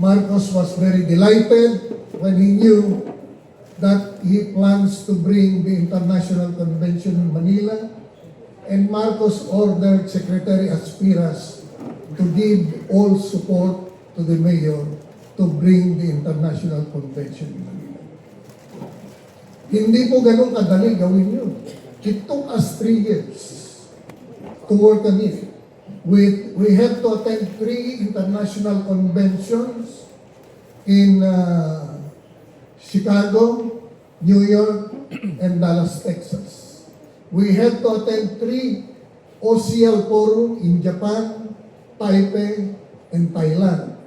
Marcos was very delighted when he knew that he plans to bring the International Convention in Manila, and Marcos ordered Secretary Aspiras to give all support to the mayor to bring the International Convention in Manila. Hindi po ganun kadali gawin yun. It took us 3 years to work on it. We had to attend 3 international conventions in Chicago, New York, and Dallas, Texas. We had to attend 3 OCL Forum in Japan, Taipei, and Thailand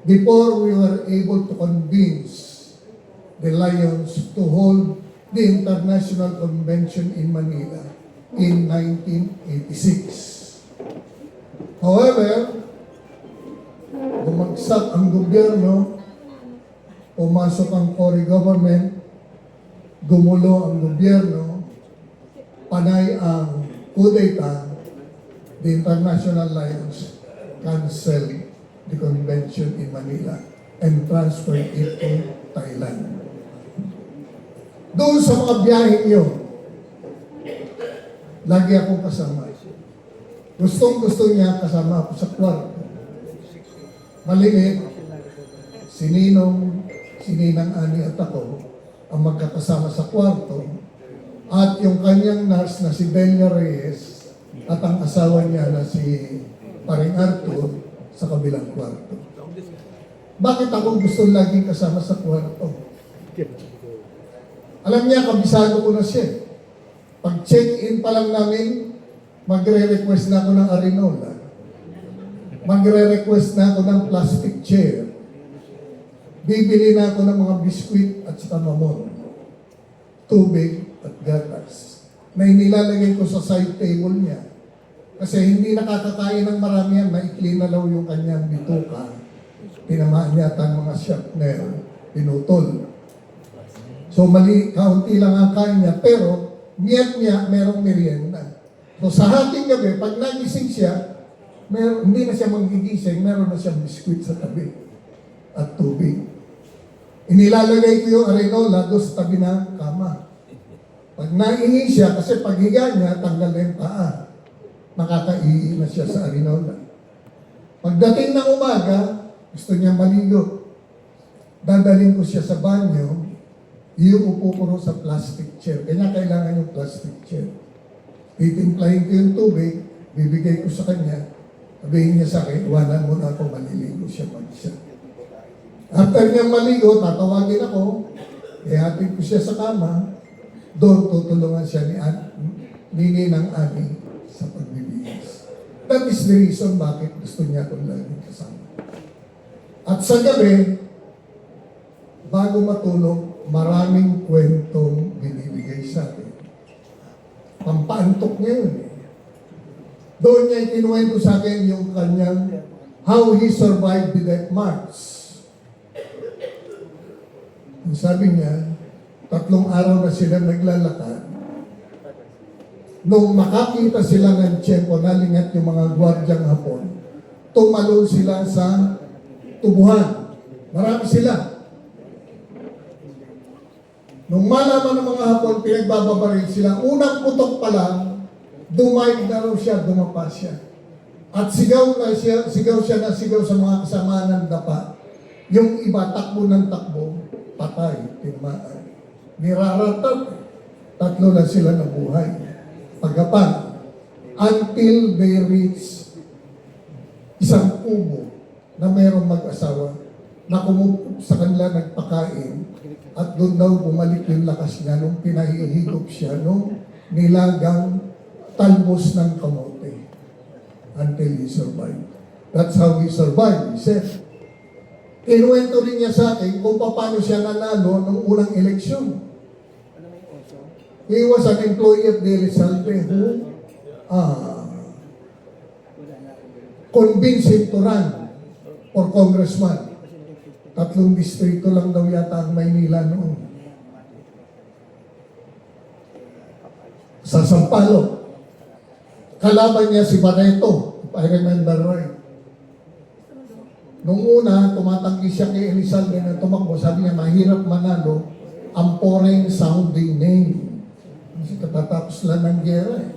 before we were able to convince the Lions to hold the International Convention in Manila in 1986. However, bumagsak ang gobyerno, pumasok ang Cory government, gumulo ang gobyerno, panay ang kudeta, the International Lions canceled the convention in Manila and transferred it to Thailand. Doon sa mga biyaheng yun, lagi akong kasama. Gustong-gusto niya kasama ako sa kwarto. Maliit, si Ninong, si Ninang Ani at ako ang magkakasama sa kwarto, at yung kanyang nurse na si Delia Reyes at ang asawa niya na si Paring Arthur sa kabilang kwarto. Bakit ako gusto laging kasama sa kwarto? Alam niya, kabisado ko na siya. Pag check-in pa lang namin, magre-request na ako ng arinola. Magre-request na ako ng plastic chair. Bibili na ako ng mga biskwit at saka mamon, tubig at gatas na inilalagay ko sa side table niya. Kasi hindi nakakakain ng marami yan, maikli na law yung kanyang bituka. Tinamaan niya ang mga sharpener, pinutol. So mali, kaunti lang ang kain niya, pero niya merong merienda. So sa hating gabi, pag nagising siya, hindi na siya magigising, meron na siyang biskwit sa tabi at tubig. Inilalagay ko yung arenola doon sa tabi ng kama. Pag naihi siya, kasi paghiga niya, tanggal na yung paa. Makakaihi na siya sa arenola. Pagdating ng umaga, gusto niya maligo. Dadalhin ko siya sa banyo, iuupo ko rin sa plastic chair. Kanya kailangan yung plastic chair. Titimplahin ko yung tubig, bibigay ko sa kanya, sabihin niya sa akin, iwanan mo na ako, maliligo siya mag-isa. After niya maligo, tatawagin ako, ihatid ko siya sa kama, doon tutulungan siya ni Ninang Ani sa pagbibihis. That is the reason bakit gusto niya akong laging kasama. At sa gabi, bago matulog, maraming kwentong binibigay sa akin. Pampaantok niya yun eh. Doon niya ikinuwento sa akin yung kanyang how he survived the death march. Sabi niya, 3 araw na sila naglalakad. Nung makakita sila ng tiyempo, nalingat yung mga gwardyang Hapon, tumalon sila sa tubuhan. Marami sila. Nung malaman ng mga Hapon, pinagbababaril sila. Unang putok pa lang, dumayag na raw siya, dumapa siya. At sigaw siya sa mga kasama ng dapa. Yung iba, takbo ng takbo, patay, tinamaan. Niraratat, 3 na sila nabuhay. Pagkapan, until they reach isang kubo na mayroong mag-asawa na kumupo sa kanila nagpakain at doon daw bumalik yung lakas niya nung pinahihigop siya nung nilagang talbos ng kamote until he survived. That's how he survived, he said. Kinuwento rin niya sa akin kung paano siya nanalo ng unang eleksyon. He was an employee of De Salve who convinced him to run for congressman. 3 distrito lang daw yata ang Maynila noon. Sa Sampaloc. Kalaban niya si Barreto, if I remember right. Nung una, tumatanggi siya kay Elizalde na tumakbo. Sabi niya, mahirap manalo ang foreign sounding name. Kasi katatapos lang ng gera eh.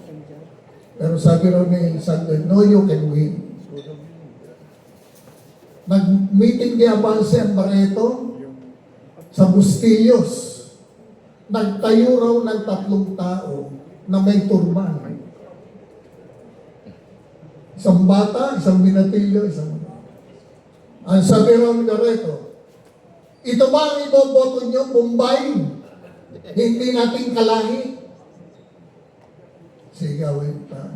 Pero sabi raw ni Elizalde, no, you can win. Nag-meeting ni Avance ang Barreto sa Bustillos. Nagtayo raw ng 3 tao na may turban. Isang bata, isang binatilyo, isang... Ang sabi raw ni Barreto, ito ba ang iboboto nyo, Bombay? Hindi natin kalahi. Sigawin pa.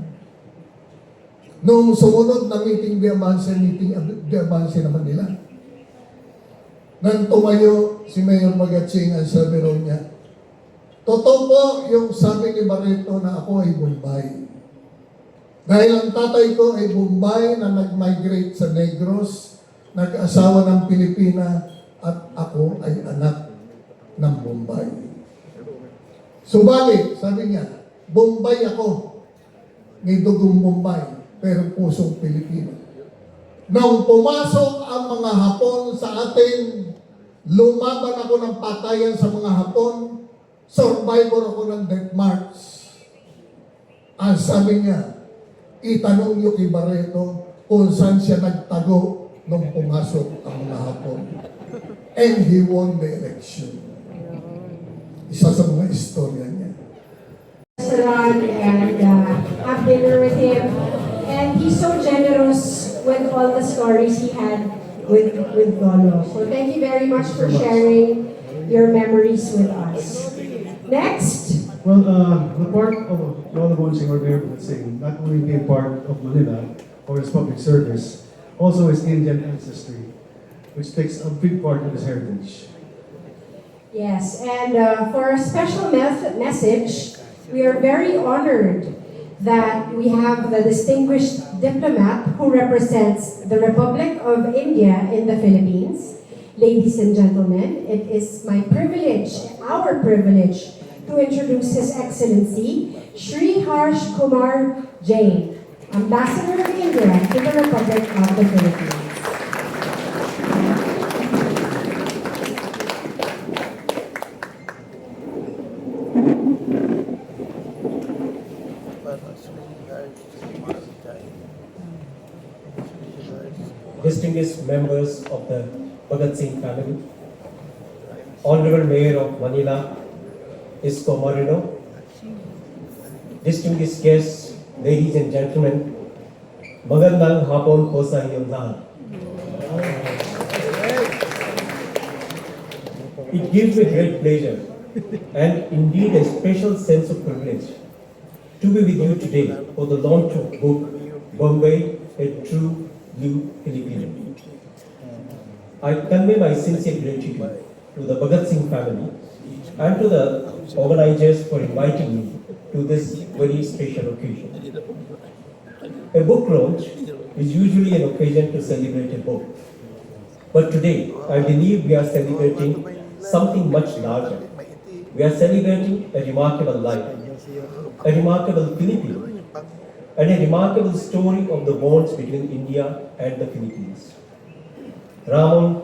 Nung sumunod na meeting di Avance naman nila. Nang tumayo si Mayor Magatsing, ang sabi raw niya, totoo po yung sabi ni Barreto na ako ay Bombay. Dahil ang tatay ko ay Bombay na nag-migrate sa Negros, nag-asawa ng Pilipina, at ako ay anak ng Bombay. Subalit, sabi niya, Bombay ako, may dugong Bombay, pero pusong Pilipino. Nang pumasok ang mga Hapon sa atin, lumaban ako ng patayan sa mga Hapon, survivor ako ng death march. Ang sabi niya, itanong niyo kay Barreto kung saan siya nagtago nung pumasok ang mga Hapon. And he won the election. Isa sa mga istorya niya. Restaurant and have dinner with him. And he's so generous with all the stories he had with Lolo. So thank you very much for sharing your memories with us. Next. Well, the part of Lolo Bonsing or Mayor Bonsing, not only being part of Manila or his public service, also his Indian ancestry, which takes a big part of his heritage. Yes, and for a special message, we are very honored that we have the distinguished diplomat who represents the Republic of India in the Philippines. Ladies and gentlemen, it is my privilege, our privilege, to introduce His Excellency, Shri Harsh Kumar Jain, Ambassador of India to the Republic of the Philippines. Distinguished members of the Bhagat Singh family, Honorable Mayor of Manila, Isko Moreno, distinguished guests, ladies and gentlemen, magandang hapon po sa inyong lahat. It gives me great pleasure and indeed a special sense of privilege to be with you today for the launch of book Bombay, a True Blue Filipino. I convey my sincere gratitude to the Bhagat Singh family and to the organizers for inviting me to this very special occasion. A book launch is usually an occasion to celebrate a book. But today, I believe we are celebrating something much larger. We are celebrating a remarkable life, a remarkable Filipino, and a remarkable story of the bonds between India and the Philippines. Ramon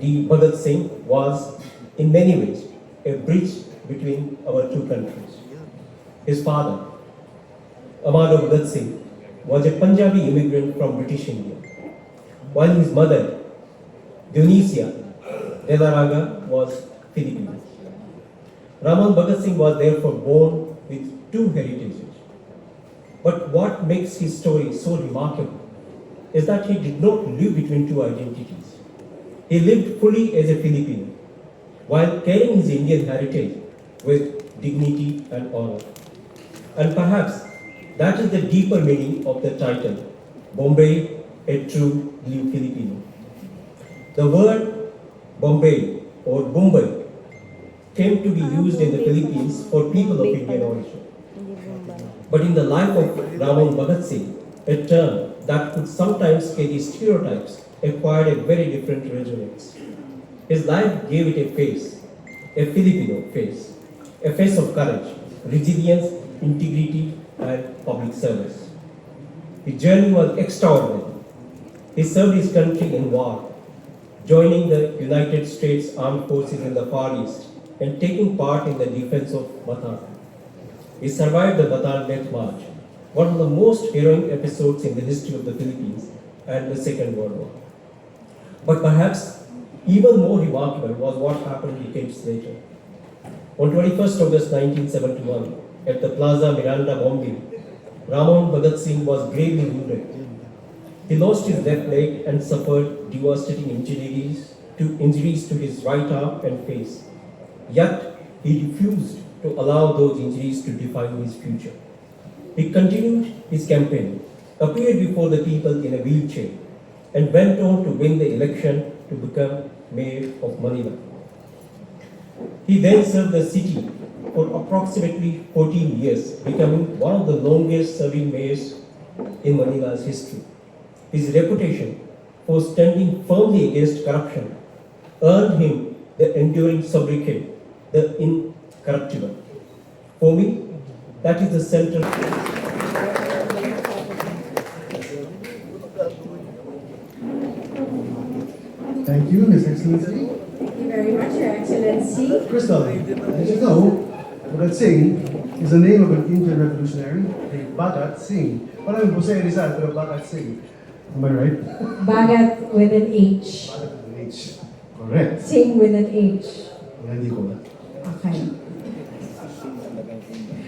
D. Bhagat Singh was, in many ways, a bridge between our two countries. His father, Amado Bhagat Singh, was a Punjabi immigrant from British India, while his mother, Dionisia Delaraga, was Filipino. Ramon Bhagat Singh was therefore born with two heritages. But what makes his story so remarkable is that he did not live between two identities. He lived fully as a Filipino, while carrying his Indian heritage with dignity and honor. And perhaps that is the deeper meaning of the title, Bombay, a True Blue Filipino. The word Bombay or Bombay came to be used in the Philippines for people of Indian origin. But in the life of Ramon Bhagat Singh, a term that could sometimes carry stereotypes acquired a very different resonance. His life gave it a face, a Filipino face, a face of courage, resilience, integrity, and public service. His journey was extraordinary. He served his country in war, joining the United States Armed Forces in the Far East and taking part in the defense of Bataan. He survived the Bataan Death March, one of the most harrowing episodes in the history of the Philippines and the Second World War. But perhaps even more remarkable was what happened decades later. On 21st August 1971, at the Plaza Miranda bombing, Ramon Bhagat Singh was gravely wounded. He lost his left leg and suffered devastating injuries to his right arm and face. Yet, he refused to allow those injuries to define his future. He continued his campaign, appeared before the people in a wheelchair, and went on to win the election to become mayor of Manila. He then served the city for approximately 14 years, becoming one of the longest serving mayors in Manila's history. His reputation for standing firmly against corruption earned him the enduring sobriquet, the incorruptible. For me, that is the central. Thank you, His Excellency. Thank you very much, Your Excellency. Crystal, as you know, Bhagat Singh is the name of an Indian revolutionary named Bhagat Singh. Parang Jose Rizal, pero Bhagat Singh. Am I right? Bagat with an H. Bhagat with an H. Correct. Sing with an H. Hindi ko. Okay.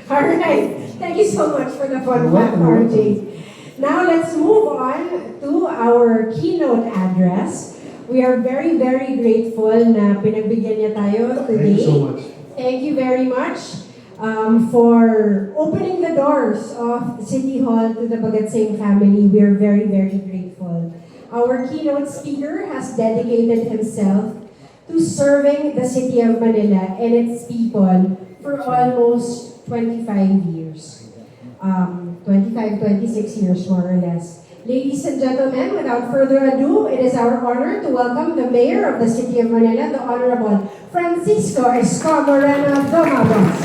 All right. Thank you so much for the fun You're fact, welcome. RJ. Now let's move on to our keynote address. We are very, very grateful na pinagbigyan niya tayo today. Thank you so much. Thank you very much for opening the doors of City Hall to the Bhagat Singh family. We are very, very grateful. Our keynote speaker has dedicated himself to serving the city of Manila and its people for almost 25 years. 25, 26 years more or less. Ladies and gentlemen, without further ado, it is our honor to welcome the Mayor of the City of Manila, the Honorable Francisco Esco Moreno Domabos.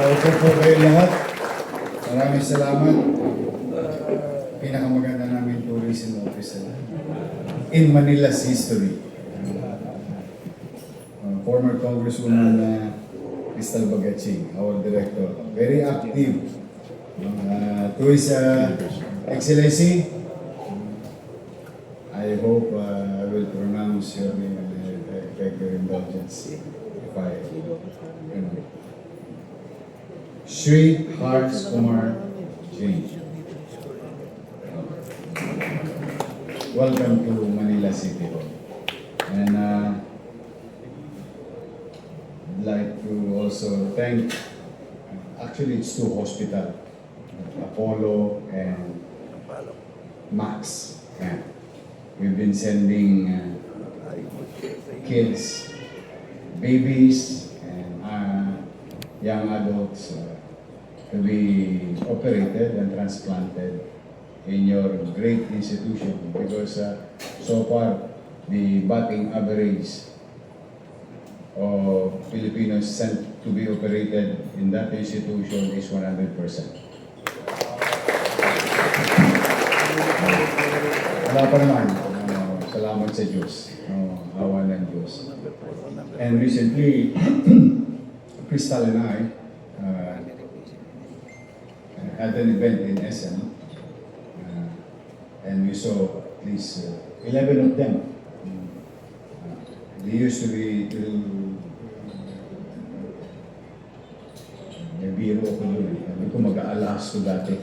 Opo po kayo lahat. Maraming salamat. Pinakamaganda namin tourism officer in Manila's history. Former Congresswoman Crystal Bhagat Singh, our director, very active. To His Excellency, I hope I will pronounce your name and I beg your indulgence if I, Shri Harsh Kumar Jain. Welcome to Manila City Hall. And I'd like to also thank, actually it's two hospitals, Apollo and Max. Yeah. We've been sending kids, babies, and young adults to be operated and transplanted in your great institution because so far the batting average of Filipinos sent to be operated in that institution is 100%. Wala pa naman. Salamat sa Diyos. Awa ng Diyos. And recently, Crystal and I had an event in SM. And we saw at least 11 of them. They used to be may biro ko doon. Sabi ko mag-aalas ko dati.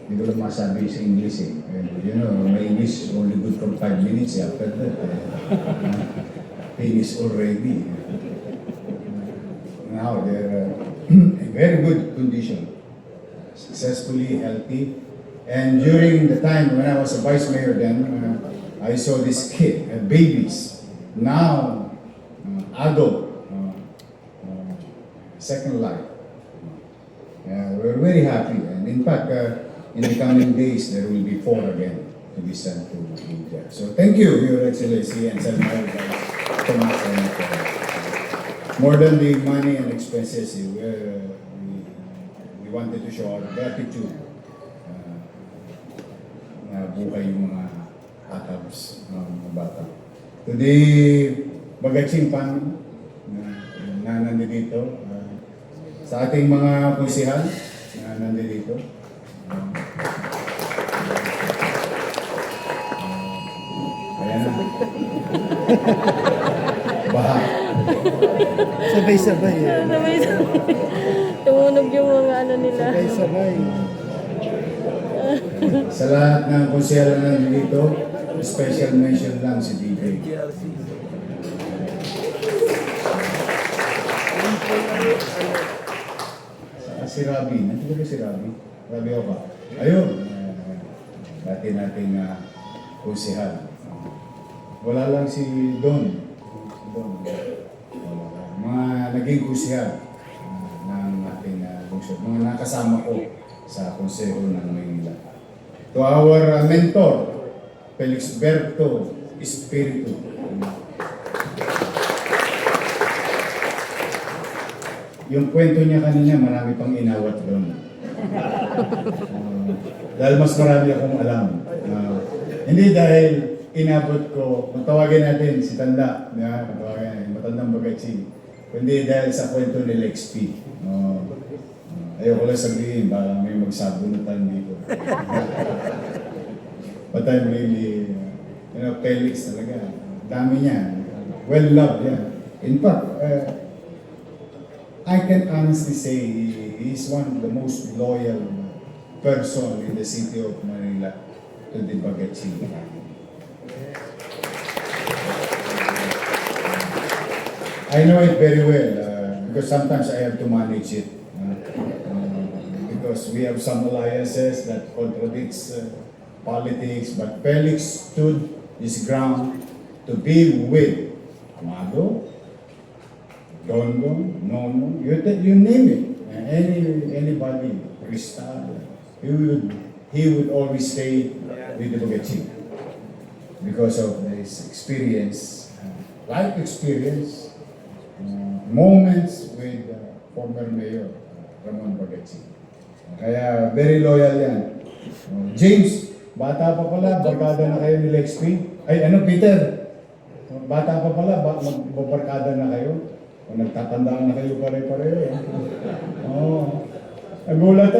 Hindi ko lang masabi sa English eh. And, you know, my English is only good for 5 minutes. After that, finish already. Now, they're in very good condition. Successfully, healthy. And during the time when I was a vice mayor then, I saw this kid, babies, now adult, second life. We're very happy. And in fact, in the coming days, there will be 4 again to be sent to India. So thank you, Your Excellency, and Senator Tomas. More than the money and expenses, we wanted to show our gratitude mabuhay yung mga atabs ng mga bata. To the Bagaching family na nandito, sa ating mga konsihan na nandito, ayan na. Baha. Sabay-sabay eh. Tumunog yung mga ano nila. Sabay-sabay. Sa lahat ng konsihan na nandito, special mention lang si DJ. Si Rabi, nandito ba si Rabi? Rabi ako ba? Ayun, dati nating konsihal. Wala lang si Don. Si Don. Mga naging konsihal ng ating lungsod. Mga nakasama ko sa konseho ng Maynila. To our mentor, Felix Berto Espiritu. Yung kwento niya kanina, marami pang inawat doon. Dahil mas marami akong alam. Hindi dahil inabot ko, kung tawagin natin si Tanda, kung tawagin natin, matandang Bagatsi, kundi dahil sa kwento ni Lex P. Ayoko lang sabihin, baka may magsabunutan dito. But I'm really, Felix talaga, dami niya, well-loved yan. In fact, I can honestly say he is one of the most loyal person in the city of Manila to the Bagatsi. I know it very well because sometimes I have to manage it because we have some alliances that contradicts politics, but Felix stood his ground to be with Amado, Dondon, Nono, you name it, anybody, Cristal, he would always stay with the Bagatsi because of his experience, life experience, moments with former Mayor Ramon Bagatsi. Kaya very loyal yan. James, bata pa pala, barkada na kayo ni Lex P. Ay, Peter? Bata pa pala, magbabarkada na kayo? O nagtatandaan na kayo pare-pareho. Nagulat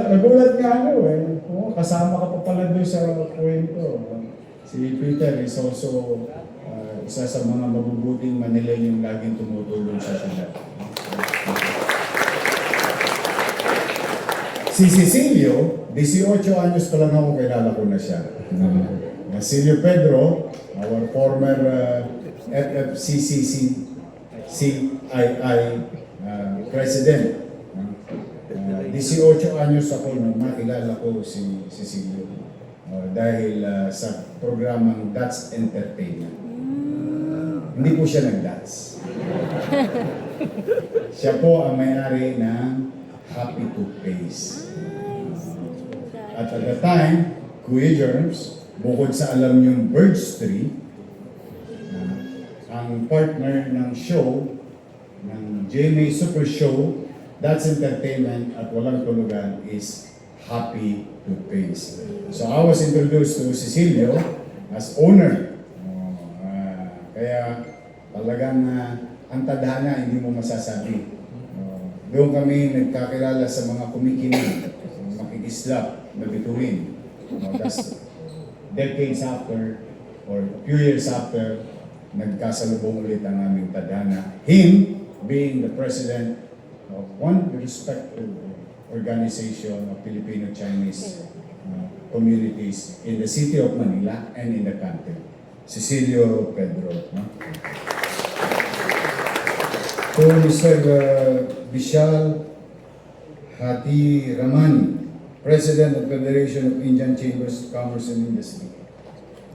nga ako eh. Kasama ka pa pala doon sa kwento. Si Peter is also isa sa mga mabubuting Manileñong laging tumutulong sa syudad. Si Cecilio, 18 anyos pa lang ako, kilala ko na siya. Cecilio Pedro, our former FFCCC CII President. 18 anyos ako nung makilala ko si Cecilio dahil sa programang That's Entertainment. Hindi po siya nag-dance. Siya po ang may-ari ng Happy Toothpaste. At the time, Kuya Germs, bukod sa alam niyong Birds Tree, ang partner ng show, ng GMA Super Show, That's Entertainment at Walang Tulugan is Happy Toothpaste. So I was introduced to Cecilio as owner. Kaya talagang ang tadhana hindi mo masasabi. Doon kami nagkakilala sa mga kumikinig, makikislap, na bituin. That's decades after, or a few years after, nagkasalubong ulit ang aming tadhana. Him being the president of one respected organization of Filipino-Chinese communities in the city of Manila and in the country. Cecilio Pedro. To Mr. Vishal Hati Ramani, President of Federation of Indian Chambers of Commerce and Industry.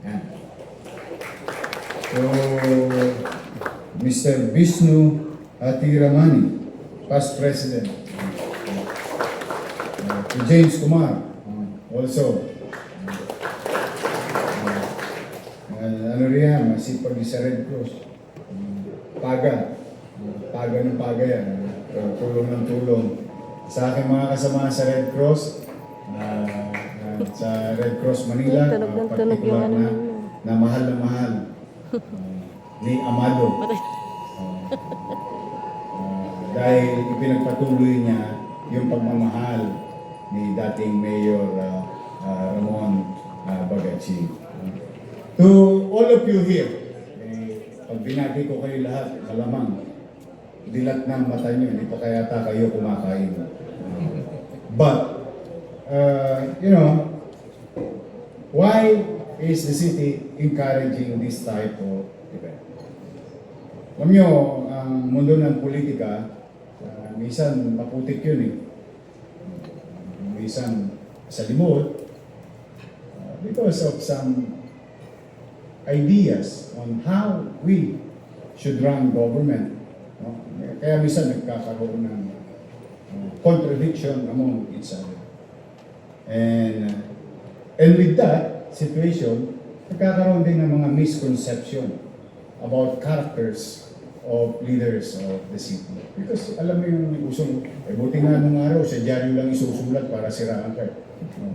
And to Mr. Vishnu Hati Ramani, past President. To James Kumar, also. Ano riyan, masipag sa Red Cross. Paga ng paga yan. Tulong ng tulong. Sa aking mga kasama sa Red Cross, sa Red Cross Manila, Tunog ng tunog yung particular ano na, ninyo. na mahal ni Amado. Dahil ipinagpatuloy niya yung pagmamahal ni dating Mayor Ramon Bagachi. To all of you here, pag binati ko kayo lahat, malamang dilat ng mata nyo, hindi pa kaya kayo kumakain. But, you know, why is the city encouraging this type of event? Alam nyo, ang mundo ng politika, minsan maputik yun eh. Minsan sa limot, because of some ideas on how we should run government. No? Kaya minsan nagkakaroon ng contradiction among each other. And with that situation, nagkakaroon din ng mga misconception about characters of leaders of the city. Because alam mo yung usong, buti nga nung araw, sa dyaryo lang isusulat para siraan ka.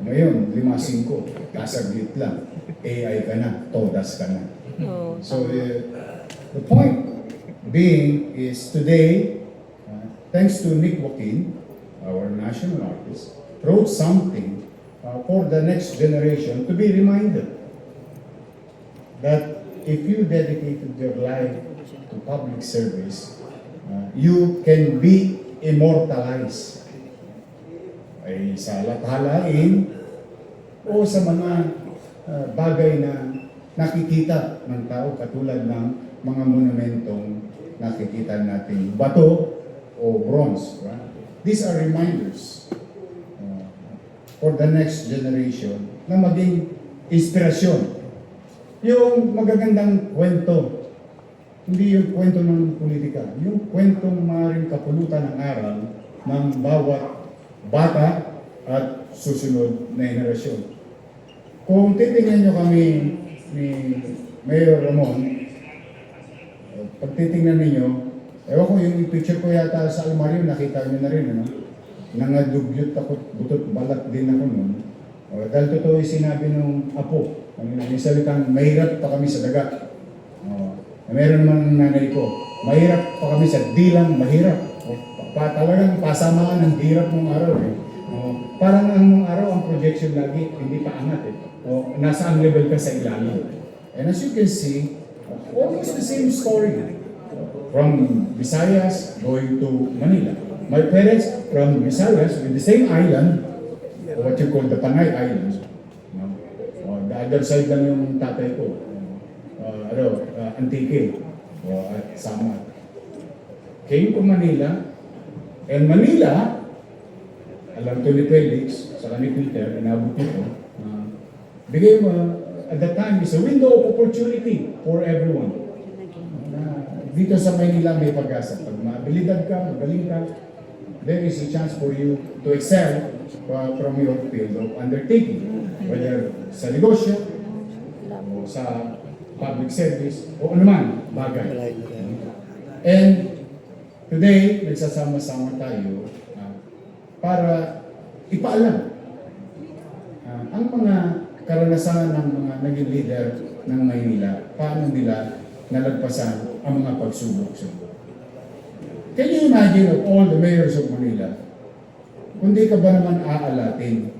Ngayon, 5-5, kasaglit lang. AI ka na, todas ka na. Oo. So the point being is today, thanks to Nick Joaquin, our national artist, wrote something for the next generation to be reminded that if you dedicated your life to public service, you can be immortalized. Ay sa lathalain o sa mga bagay na nakikita ng tao katulad ng mga monumentong nakikita natin bato o bronze. Right? These are reminders for the next generation na maging inspirasyon. Yung magagandang kwento, hindi yung kwento ng politika, yung kwentong maaaring kapulutan ng aral ng bawat bata at susunod na henerasyon. Kung titingnan nyo kami ni Mayor Ramon, pag titingnan ninyo, ewan ko yung picture ko yata sa almaryo, nakita nyo na rin, ano? Nangadugyot ako, butot balat din ako noon. Dahil totoo yung sinabi ng apo, yung salitang mahirap pa kami sa dagat. Meron naman ng nanay ko, mahirap pa kami sa dilang mahirap. Talagang pasamaan ng hirap ng araw eh. Parang ang araw ang projection lagi, hindi pa angat eh. Nasa ang level ka sa ilalim. And as you can see, almost the same story. From Visayas going to Manila. My parents from Visayas with the same island, what you call the Panay Islands. The other side lang yung tatay ko. Antique at Samar. Came to Manila, and Manila, alam to ni Felix, sa ni Peter, inabot nito, became, at that time, is a window of opportunity for everyone. Dito sa Manila may pag-asa. Pag mabilidad ka, magaling ka, there is a chance for you to excel from your field of undertaking. Whether sa negosyo, o sa public service, o anuman bagay. And today, nagsasama-sama tayo para ipaalam ang mga karanasan ng mga naging leader ng Maynila, paano nila nalagpasan ang mga pagsubok. Can you imagine of all the mayors of Manila, kung di ka ba naman aalatin,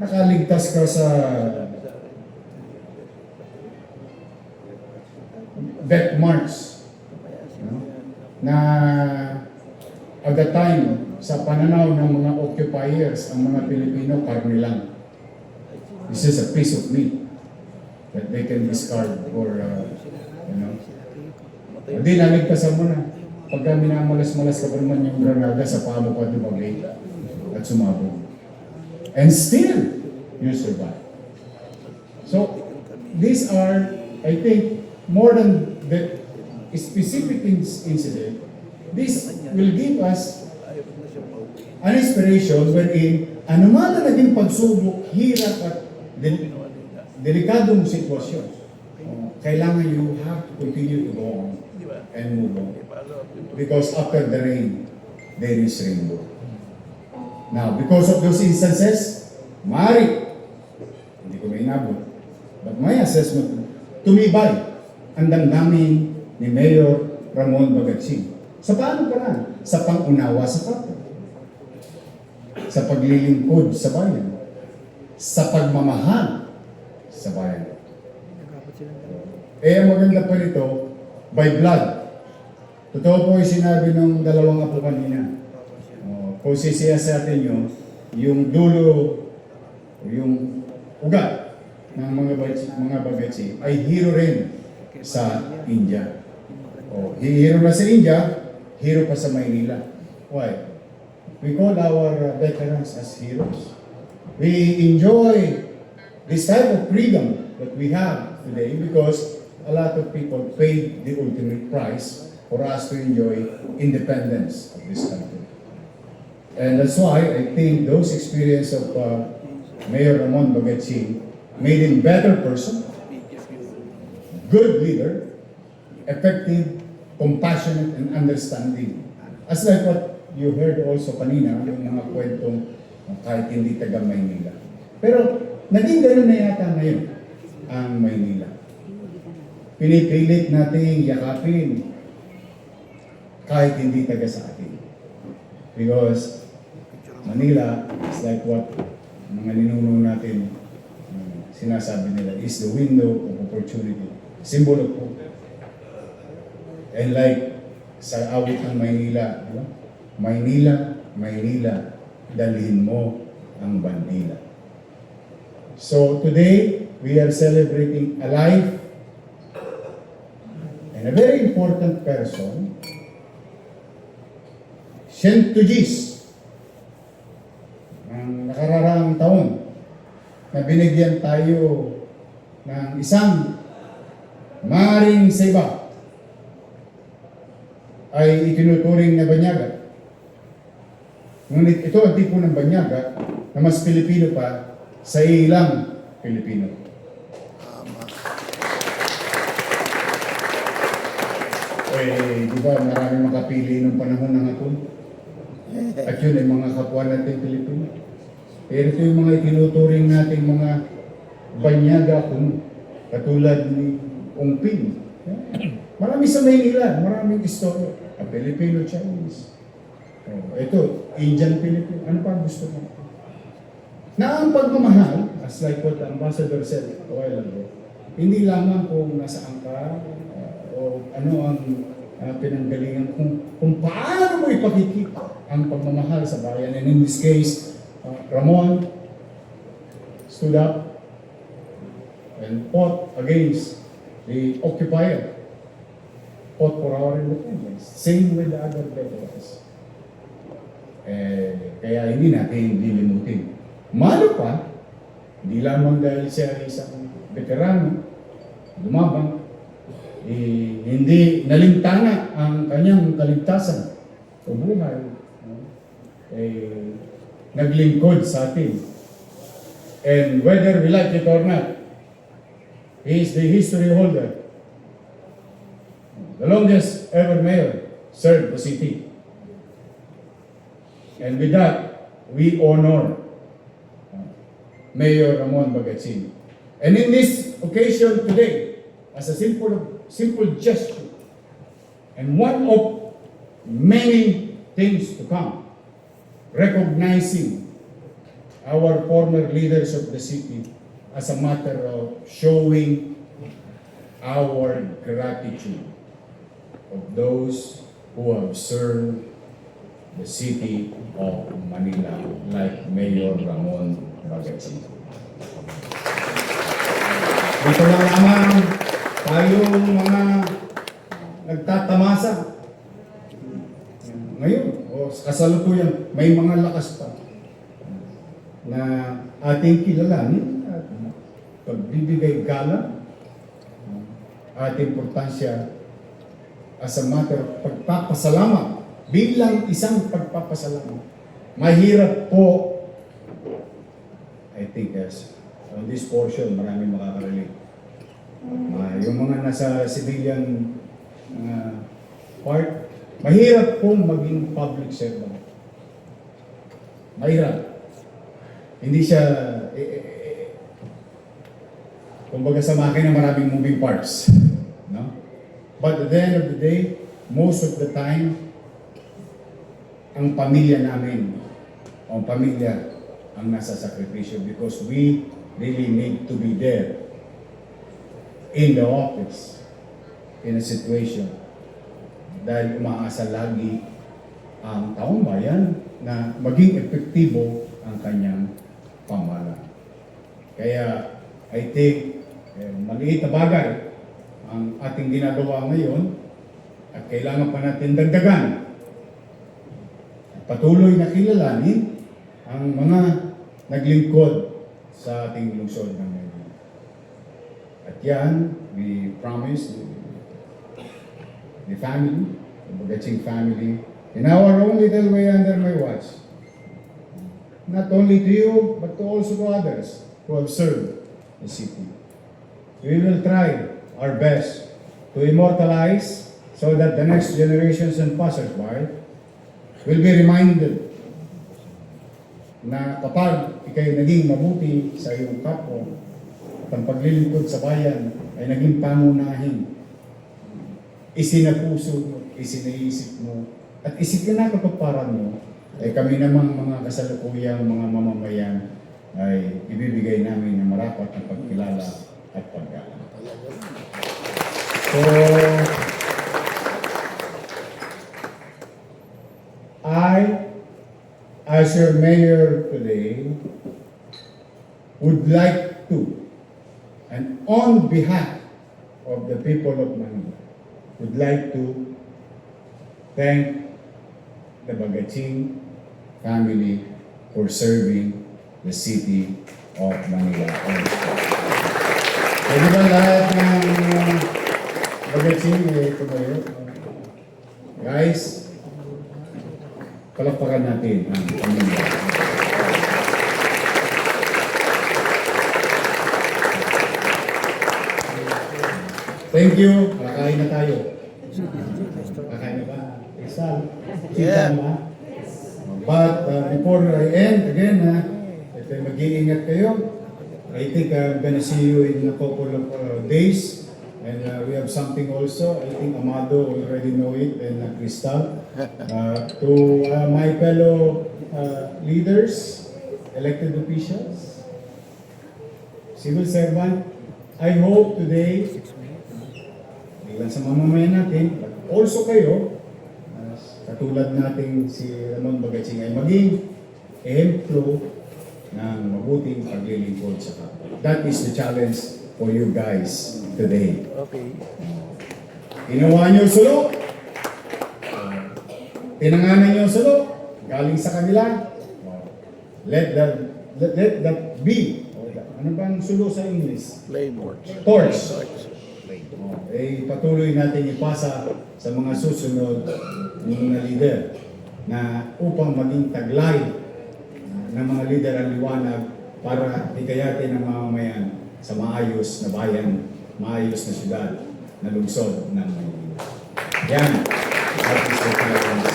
nakaligtas ka sa death march, no? Na at the time, sa pananaw ng mga occupiers, ang mga Pilipino, karne lang. This is a piece of meat that they can discard or, Hindi, naligtasan mo na. Pagka minamalas-malas ka pa naman yung granada sa paa mo pa dumagay at sumabog. And still, you survive. So, these are, I think, more than the specific incident, this will give us an inspiration wherein anuman na naging pagsubok, hirap at delikadong sitwasyon, kailangan you have to continue to go on and move on. Because after the rain, there is rainbow. Now, because of those instances, maaari, hindi ko may inabot, but my assessment, tumibay ang damdamin ni Mayor Ramon Bagatsing. Sa paano paraan? Sa pangunawa sa kapwa, sa paglilingkod sa bayan, sa pagmamahal sa bayan. Ang maganda pa nito, by blood. Totoo po yung sinabi ng dalawang apo kanina. Kung sisiya sa atin yung dulo, yung ugat ng mga Bagatsi ay hero rin sa India. Hero na sa India, hero pa sa Maynila. Why? We call our veterans as heroes. We enjoy this type of freedom that we have today because a lot of people paid the ultimate price for us to enjoy independence of this country. And that's why I think those experience of Mayor Ramon Bagatsing made him better person, good leader, effective, compassionate, and understanding. As like what you heard also kanina, yung mga kwentong kahit hindi taga Maynila. Pero naging gano'n na yata ngayon ang Maynila. Pinipilit nating yakapin kahit hindi taga sa atin. Because Manila is like what mga ninuno natin sinasabi nila is the window of opportunity. Symbol of hope. And like sa awit ng Maynila, Maynila, Maynila, dalhin mo ang bandila. So today, we are celebrating a life and a very important person, Shentujis, ang nakararaang taon na binigyan tayo ng isang maring sa iba ay itinuturing na banyaga. Ngunit ito ang tipo ng banyaga na mas Pilipino pa sa ilang Pilipino. Di ba maraming makapili ng panahon ng hapon? At yun ay mga kapwa natin Pilipino. Pero ito yung mga itinuturing natin mga banyaga kung katulad ni Ongping. Marami sa Maynila, maraming istorya. Filipino-Chinese. Ito, Indian-Filipino. Ano pa gusto mo? Na ang pagmamahal, as like what the ambassador said a while ago, hindi lamang kung nasaan ka o ano ang pinanggalingan, kung paano mo ipakikita ang pagmamahal sa bayan. And in this case, Ramon stood up and fought against the occupier, fought for our independence. Same with the other veterans. Kaya hindi natin dilimutin. Malo pa, hindi lamang dahil siya isang veterano, lumabang, hindi nalintana ang kanyang kaligtasan o buhay. Naglingkod sa atin. And whether we like it or not, he is the history holder. The longest ever mayor served the city. And with that, we honor Mayor Ramon Bagatsing. And in this occasion today, as a simple gesture, and one of many things to come, recognizing our former leaders of the city as a matter of showing our gratitude of those who have served the city of Manila like Mayor Ramon Bagatsing. Dito lang naman tayong mga nagtatamasa. Ngayon, kasalukuyan, may mga lakas pa na ating kilalanin at pagbibigay galang, ating importansya as a matter of pagpapasalamat bilang isang pagpapasalamat. Mahirap po, I think on this portion, maraming makakarelate. Yung mga nasa civilian part, mahirap pong maging public servant. mahirap. Hindi siya, kumbaga sa makina maraming moving parts. No? But at the end of the day, most of the time, ang pamilya namin, ang pamilya ang nasa sakripisyo because we really need to be there in the office, in a situation. Dahil umaasa lagi ang taong bayan na maging epektibo ang kanyang pamahalaan. Kaya I think maliit na bagay ang ating ginagawa ngayon at kailangan pa natin dagdagan. Patuloy na kilalanin ang mga naglingkod sa ating lungsod ng Maynila. At yan, we promise the family, the Bagaching family, in our own little way under my watch, not only to you, but to also to others who have served the city. We will try our best to immortalize so that the next generations and passersby will be reminded na kapag ikay naging mabuti sa iyong kapwa at ang paglilingkod sa bayan ay naging pangunahin, isinapuso mo, isinaisip mo, at isikinakatuparan mo, ay kami namang mga kasalukuyang mga mamamayan ay ibibigay namin ng marapat na pagkilala at paggalang. So, I, as your mayor today, would like to, and on behalf of the people of Manila, would like to thank the Bagaching family for serving the city of Manila. Pwede ba lahat ng Bagaching tumayo? Guys, palakpakan natin ang pamilya. Thank you. Kakain na tayo. Kakain na ba? Isal? Yeah. But before I end, again, if mag-iingat kayo, I think I'm gonna see you in a couple of days. And we have something also. I think Amado already know it, and Cristal. To my fellow leaders, elected officials, civil servant, I hope today, ilan sa mamamayan natin, but also kayo, katulad nating si Ramon Bagaching ay maging ehemplo ng mabuting paglilingkod sa kapwa. That is the challenge for you guys today. Okay. Ginawa niyo sulok. Tinanganan niyo sulok. Galing sa kanila. Let that be. Ano ba ang sulok sa English? Flame torch. Patuloy natin ipasa sa mga susunod ng mga leader na upang maging taglay ng mga leader ang liwanag para hikayatin ang mamamayan sa maayos na bayan, maayos na syudad, na lungsod ng Maynila. Yan. That is the challenge.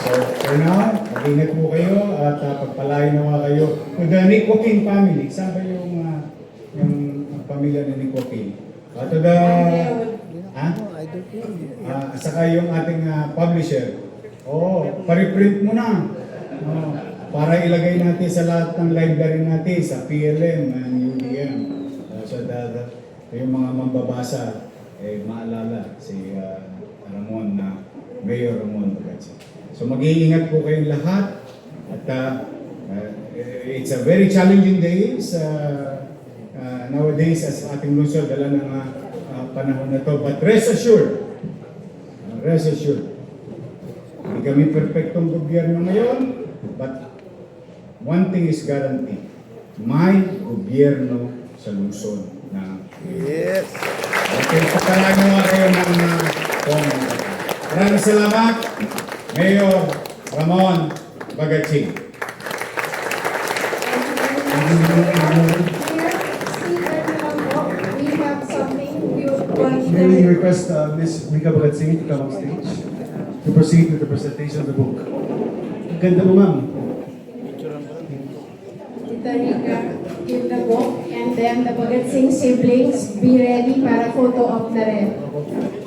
So, for now, mag-ingat po kayo at pagpalain nawa kayo. To the Nick Joaquin family, saan ba yung pamilya ni Nick Joaquin? To the... saka yung ating publisher. Pariprint mo na. Para ilagay natin sa lahat ng library natin, sa PLM and UDM. So that yung mga mambabasa, maalala si Ramon na Mayor Ramon Bagaching. So mag-iingat po kayong lahat. At it's a very challenging days nowadays as ating lungsod dala ng panahon na to. But rest assured, hindi kami perfectong gobyerno ngayon, but one thing is guaranteed, may gobyerno sa lungsod ng Yes! Okay, pagkalaan naman kayo ng comment. Maraming salamat, Mayor Ramon Bagaching. May we request Ms. Rika Bagaching to come on stage to proceed with the presentation of the book. Ang ganda mo, ma'am. give the book and then the Bhagat Singh siblings be ready para photo op na rin.